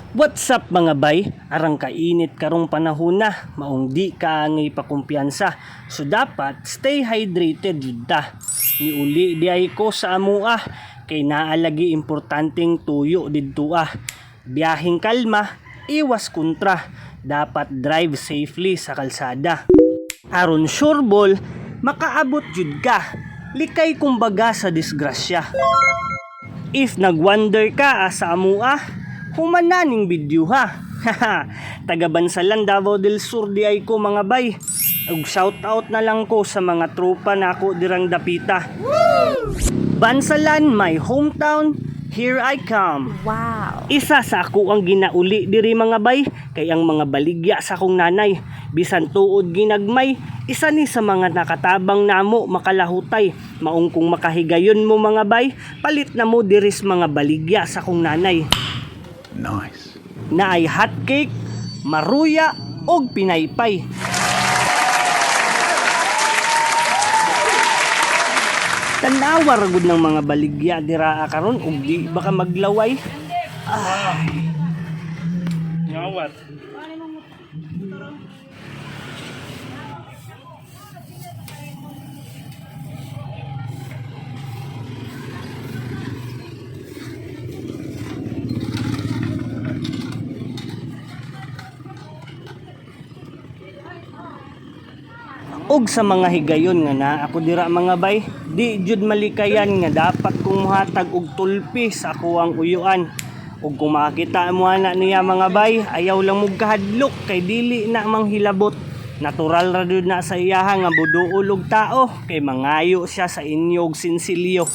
What's up mga bay? Arang kainit karong panahon na, maong di ka ngay pakumpiyansa. So dapat stay hydrated jud ta. Niuli di ay ko sa amua kay naalagi importanteng tuyo didto ah. Biyahing kalma, iwas kontra. Dapat drive safely sa kalsada. Aron sureball, makaabot jud ka. Likay kumbaga sa disgrasya. If nagwonder ka sa amua, humananing video ha. Taga Bansalan, Davao del Sur di ay ko mga bay. Ug shout out na lang ko sa mga tropa na ako dirang dapita. Bansalan, my hometown, here I come. Wow. Isa sa ako ang ginauli diri mga bay kay ang mga baligya sa akong nanay. Bisan tuod ginagmay, isa ni sa mga nakatabang namo makalahutay. Maong kung makahigayon mo mga bay, palit na mo diris mga baligya sa akong nanay. Nice. Na ay hotcake, maruya, og pinaypay. Tanawa ragud ng mga baligya dira karon ug di baka maglaway. Ay. Ngawat. Og sa mga higayon nga na ako dira mga bay, di jud malikayan nga dapat kong muhatag og tulpi sa ako ang uyuan. Ug kung makita mo na niya mga bay, ayaw lang mo kahadlok kay dili na manghilabot. Natural ra jud na sa iyaha nga buduol og tao kay mangayo siya sa inyo og sinsilyo.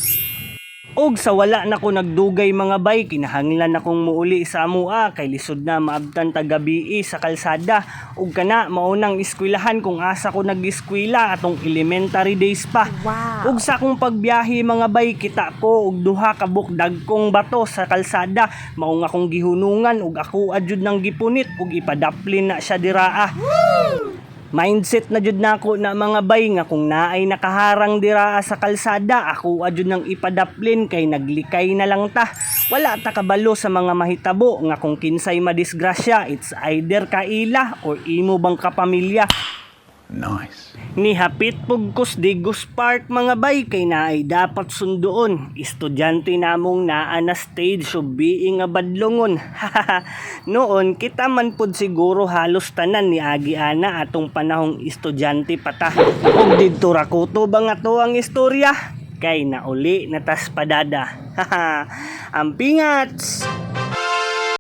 Og sa wala na ko nagdugay mga bay, kinahanglan akong muuli sa amua kay lisod na maabtan tagabi sa kalsada. Og kana maunang eskwelahan kung asa ko nag-eskwela atong elementary days pa. Wow. Og sa akong pagbiyahe mga bay, kita ko og duha ka bukdag kong bato sa kalsada. Maong akong gihunungan og ako adjud nang gipunit og ipadaplin na siya diraa. Mindset na jud nako na mga bay nga kung naay nakaharang dira sa kalsada, ako adjud nang ipadaplin kay naglikay na lang ta. Wala ta kabalo sa mga mahitabo nga kung kinsay madisgrasya, it's either kaila or imo bang kapamilya. Nice. Ni hapit pugkos Digos Park mga bay kay naay dapat sunduon. Estudyante namong naa na stage of being a badlongon. Noon kita man pud siguro halos tanan ni agi ana atong panahong estudyante pata. Ug didto ra kuto ba nga to ang istorya? Kay nauli natas padada. Ampingats.